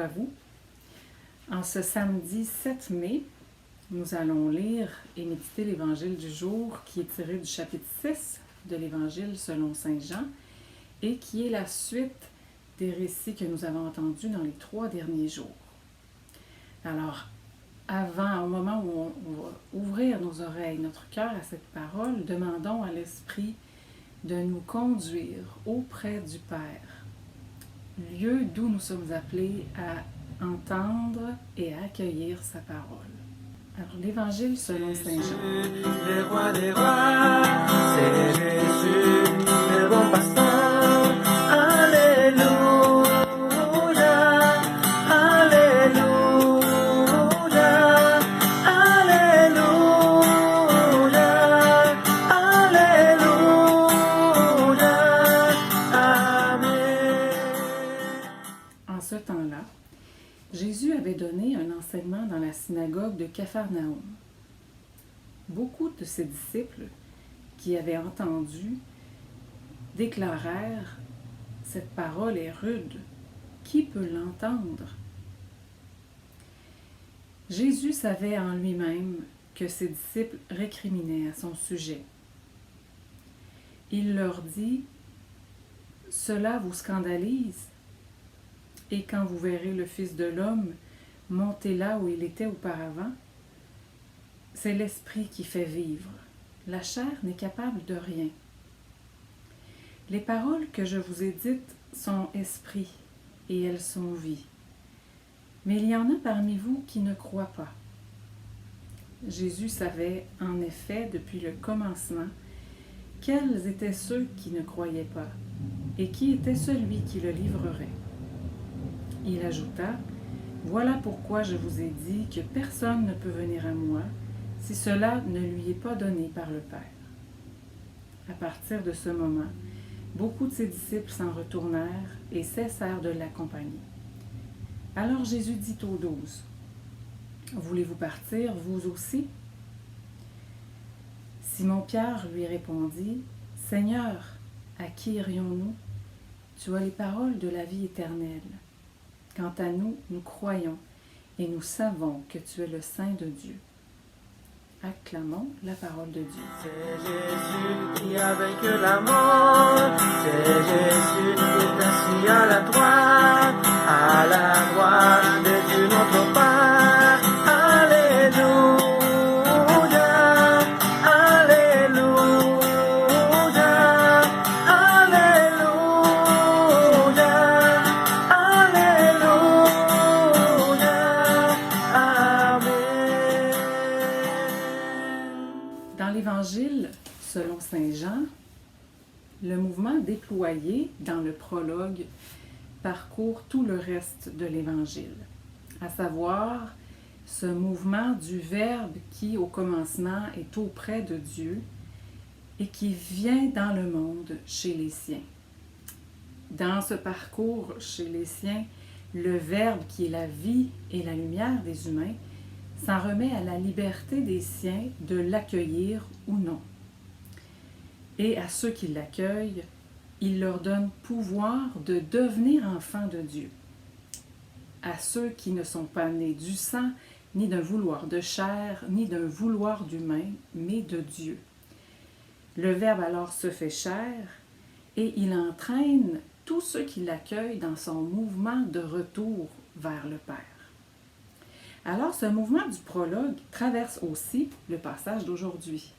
à vous. En ce samedi 7 mai, nous allons lire et méditer l'Évangile du jour qui est tiré du chapitre 6 de l'Évangile selon Saint Jean et qui est la suite des récits que nous avons entendus dans les 3 derniers jours. Alors, au moment où on va ouvrir nos oreilles, notre cœur à cette parole, demandons à l'Esprit de nous conduire auprès du Père, lieu d'où nous sommes appelés à entendre et à accueillir sa parole. Alors, l'Évangile selon Saint Jean. Le roi des rois, c'est Jésus, le bon pasteur. Alléluia, Alléluia, Alléluia, Alléluia, Amen. En ce temps-là, Jésus avait donné un enseignement dans la synagogue de Capharnaüm. Beaucoup de ses disciples qui avaient entendu déclarèrent « Cette parole est rude, qui peut l'entendre ?» Jésus savait en lui-même que ses disciples récriminaient à son sujet. Il leur dit « Cela vous scandalise ? Et quand vous verrez le Fils de l'homme monter là où il était auparavant, c'est l'Esprit qui fait vivre. La chair n'est capable de rien. Les paroles que je vous ai dites sont esprit et elles sont vie. Mais il y en a parmi vous qui ne croient pas. Jésus savait en effet depuis le commencement quels étaient ceux qui ne croyaient pas et qui était celui qui le livrerait. Il ajouta, « Voilà pourquoi je vous ai dit que personne ne peut venir à moi si cela ne lui est pas donné par le Père. » À partir de ce moment, beaucoup de ses disciples s'en retournèrent et cessèrent de l'accompagner. Alors Jésus dit aux 12, « Voulez-vous partir, vous aussi? » Simon-Pierre lui répondit, « Seigneur, à qui irions-nous? Tu as les paroles de la vie éternelle. Quant à nous, nous croyons et nous savons que tu es le Saint de Dieu. » Acclamons la parole de Dieu. C'est Jésus qui a vaincu la mort. C'est Jésus qui est assis à la droite de Dieu notre Père. Alléluia, Alléluia, Alléluia, Amen. Dans l'Évangile selon Saint Jean, le mouvement déployé dans le prologue parcourt tout le reste de l'Évangile, à savoir ce mouvement du Verbe qui, au commencement, est auprès de Dieu et qui vient dans le monde chez les siens. Dans ce parcours chez les siens, le Verbe qui est la vie et la lumière des humains s'en remet à la liberté des siens de l'accueillir ou non. Et à ceux qui l'accueillent, il leur donne pouvoir de devenir enfants de Dieu. À ceux qui ne sont pas nés du sang, ni d'un vouloir de chair, ni d'un vouloir d'humain, mais de Dieu. Le Verbe alors se fait chair et il entraîne tous ceux qui l'accueillent dans son mouvement de retour vers le Père. Alors, ce mouvement du prologue traverse aussi le passage d'aujourd'hui.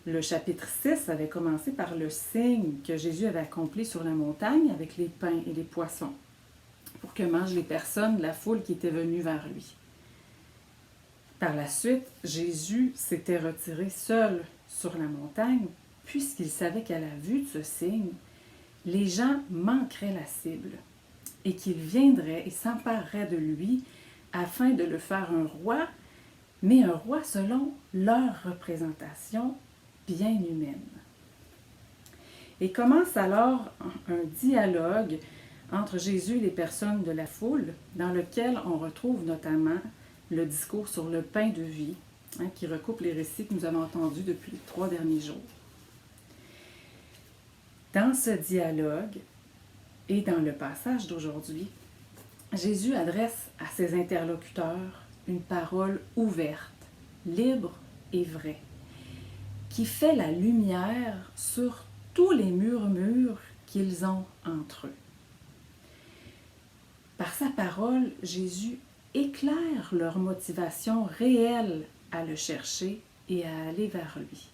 Le chapitre 6 avait commencé par le signe que Jésus avait accompli sur la montagne avec les pains et les poissons, pour que mangent les personnes de la foule qui était venue vers lui. Par la suite, Jésus s'était retiré seul sur la montagne, puisqu'il savait qu'à la vue de ce signe, les gens manqueraient la cible et qu'ils viendraient et s'empareraient de lui afin de le faire un roi, mais un roi selon leur représentation bien humaine. Et commence alors un dialogue entre Jésus et les personnes de la foule, dans lequel on retrouve notamment le discours sur le pain de vie, qui recoupe les récits que nous avons entendus depuis les 3 derniers jours. Dans ce dialogue et dans le passage d'aujourd'hui, Jésus adresse à ses interlocuteurs une parole ouverte, libre et vraie, qui fait la lumière sur tous les murmures qu'ils ont entre eux. Par sa parole, Jésus éclaire leur motivation réelle à le chercher et à aller vers lui.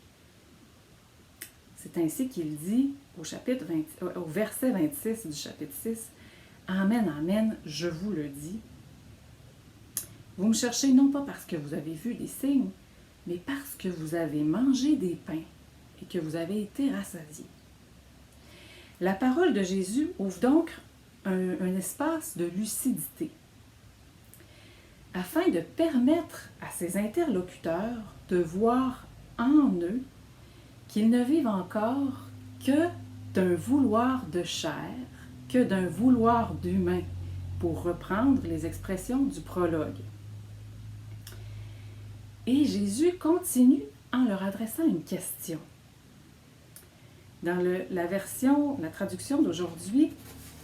C'est ainsi qu'il dit au verset 26 du chapitre 6, « Amen, amen, je vous le dis. Vous me cherchez non pas parce que vous avez vu des signes, mais parce que vous avez mangé des pains et que vous avez été rassasiés. » La parole de Jésus ouvre donc un espace de lucidité, afin de permettre à ses interlocuteurs de voir en eux qu'ils ne vivent encore que d'un vouloir de chair, que d'un vouloir d'humain, pour reprendre les expressions du prologue. Et Jésus continue en leur adressant une question. Dans la traduction d'aujourd'hui,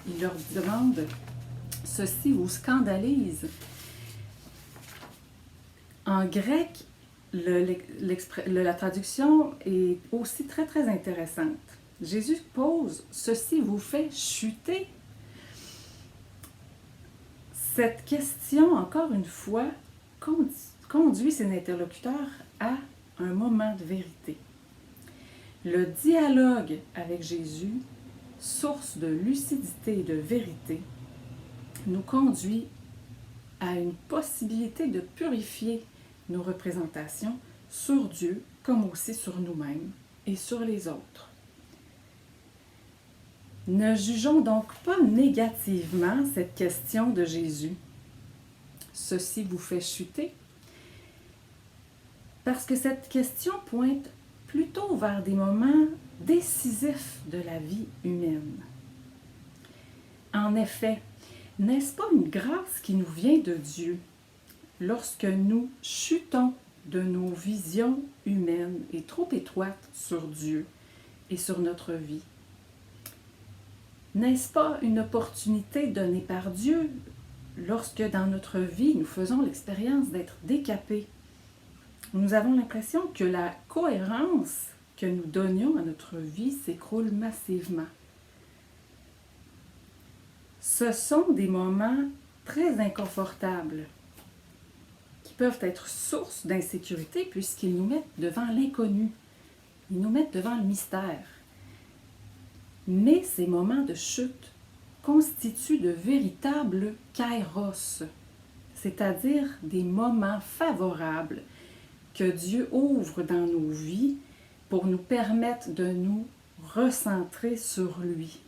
il leur demande « Ceci vous scandalise ». En grec, la traduction est aussi très, très intéressante. Jésus pose « Ceci vous fait chuter ». Cette question, encore une fois, conduit ses interlocuteurs à un moment de vérité. Le dialogue avec Jésus, source de lucidité et de vérité, nous conduit à une possibilité de purifier nos représentations sur Dieu comme aussi sur nous-mêmes et sur les autres. Ne jugeons donc pas négativement cette question de Jésus. Ceci vous fait chuter? Parce que cette question pointe plutôt vers des moments décisifs de la vie humaine. En effet, n'est-ce pas une grâce qui nous vient de Dieu lorsque nous chutons de nos visions humaines et trop étroites sur Dieu et sur notre vie? N'est-ce pas une opportunité donnée par Dieu lorsque dans notre vie nous faisons l'expérience d'être décapés? Nous avons l'impression que la cohérence que nous donnions à notre vie s'écroule massivement. Ce sont des moments très inconfortables qui peuvent être source d'insécurité puisqu'ils nous mettent devant l'inconnu, ils nous mettent devant le mystère. Mais ces moments de chute constituent de véritables kairos, c'est-à-dire des moments favorables que Dieu ouvre dans nos vies pour nous permettre de nous recentrer sur lui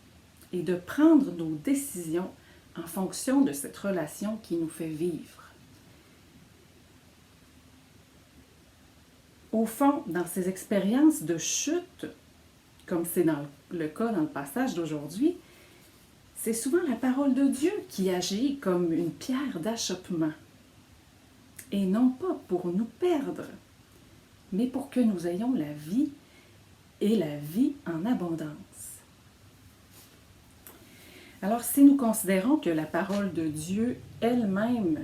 et de prendre nos décisions en fonction de cette relation qui nous fait vivre. Au fond, dans ces expériences de chute, comme c'est dans le cas dans le passage d'aujourd'hui, c'est souvent la parole de Dieu qui agit comme une pierre d'achoppement, et non pas pour nous perdre, mais pour que nous ayons la vie et la vie en abondance. Alors, si nous considérons que la parole de Dieu elle-même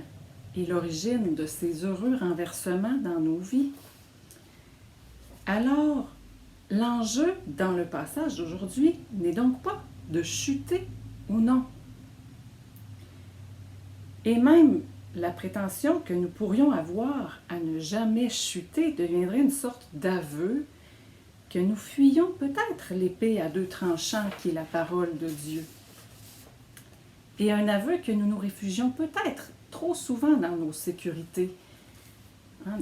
est l'origine de ces heureux renversements dans nos vies, alors l'enjeu dans le passage d'aujourd'hui n'est donc pas de chuter ou non. Et même la prétention que nous pourrions avoir à ne jamais chuter deviendrait une sorte d'aveu que nous fuyons peut-être l'épée à deux tranchants qui est la parole de Dieu. Et un aveu que nous nous réfugions peut-être trop souvent dans nos sécurités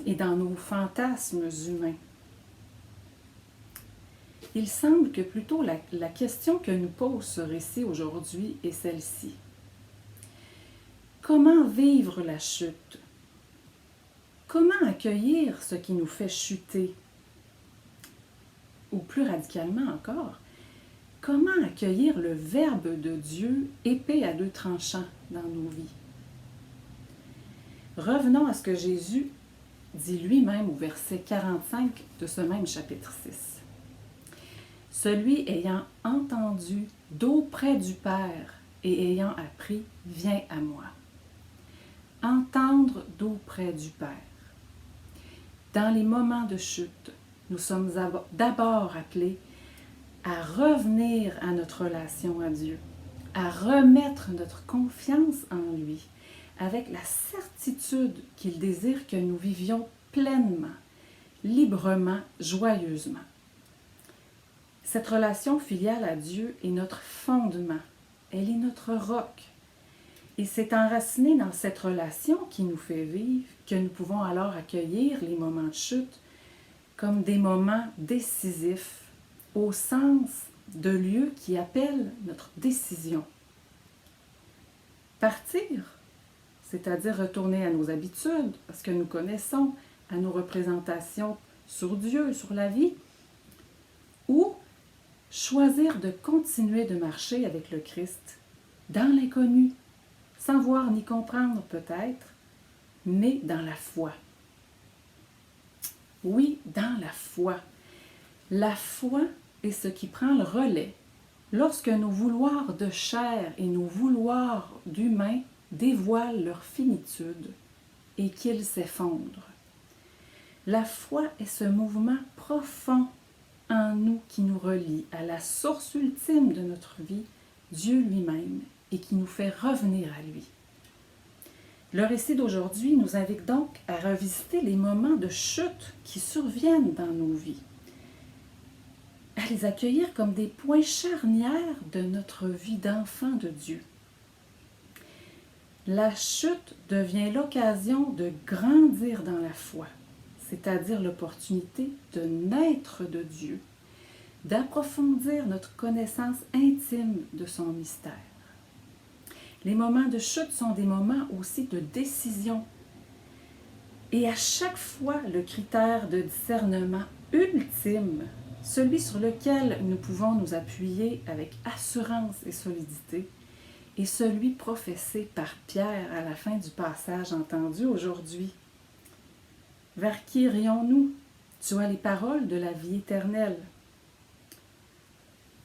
et dans nos fantasmes humains. Il semble que plutôt la question que nous pose ce récit aujourd'hui est celle-ci. Comment vivre la chute? Comment accueillir ce qui nous fait chuter? Ou plus radicalement encore, comment accueillir le Verbe de Dieu épée à deux tranchants dans nos vies? Revenons à ce que Jésus dit lui-même au verset 45 de ce même chapitre 6. Celui ayant entendu d'auprès du Père et ayant appris, viens à moi. Entendre d'auprès du Père. Dans les moments de chute, nous sommes d'abord appelés à revenir à notre relation à Dieu, à remettre notre confiance en lui, avec la certitude qu'il désire que nous vivions pleinement, librement, joyeusement. Cette relation filiale à Dieu est notre fondement, elle est notre roc. Et c'est enraciné dans cette relation qui nous fait vivre que nous pouvons alors accueillir les moments de chute comme des moments décisifs au sens de lieu qui appelle notre décision. Partir, c'est-à-dire retourner à nos habitudes, à ce que nous connaissons, à nos représentations sur Dieu, sur la vie, ou choisir de continuer de marcher avec le Christ dans l'inconnu, sans voir ni comprendre peut-être, mais dans la foi. Oui, dans la foi. La foi est ce qui prend le relais lorsque nos vouloirs de chair et nos vouloirs d'humain dévoilent leur finitude et qu'ils s'effondrent. La foi est ce mouvement profond en nous qui nous relie à la source ultime de notre vie, Dieu lui-même, et qui nous fait revenir à lui. Le récit d'aujourd'hui nous invite donc à revisiter les moments de chute qui surviennent dans nos vies, à les accueillir comme des points charnières de notre vie d'enfant de Dieu. La chute devient l'occasion de grandir dans la foi, c'est-à-dire l'opportunité de naître de Dieu, d'approfondir notre connaissance intime de son mystère. Les moments de chute sont des moments aussi de décision. Et à chaque fois, le critère de discernement ultime, celui sur lequel nous pouvons nous appuyer avec assurance et solidité, est celui professé par Pierre à la fin du passage entendu aujourd'hui. Vers qui irions-nous? Tu as les paroles de la vie éternelle.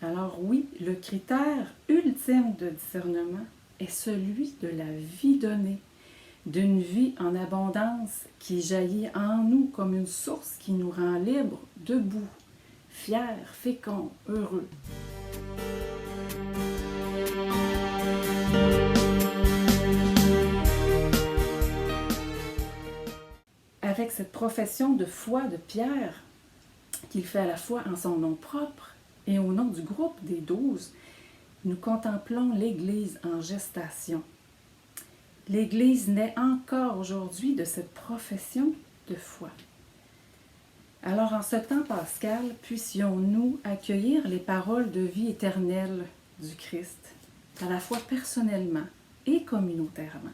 Alors oui, le critère ultime de discernement est celui de la vie donnée, d'une vie en abondance qui jaillit en nous comme une source qui nous rend libres, debout, fiers, féconds, heureux. Avec cette profession de foi de Pierre, qu'il fait à la fois en son nom propre et au nom du groupe des 12, nous contemplons l'Église en gestation. L'Église naît encore aujourd'hui de cette profession de foi. Alors en ce temps pascal, puissions-nous accueillir les paroles de vie éternelle du Christ, à la fois personnellement et communautairement.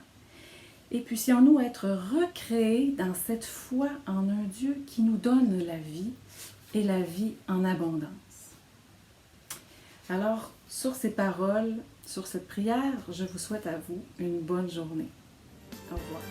Et puissions-nous être recréés dans cette foi en un Dieu qui nous donne la vie et la vie en abondance. Alors, sur ces paroles, sur cette prière, je vous souhaite à vous une bonne journée. Au revoir.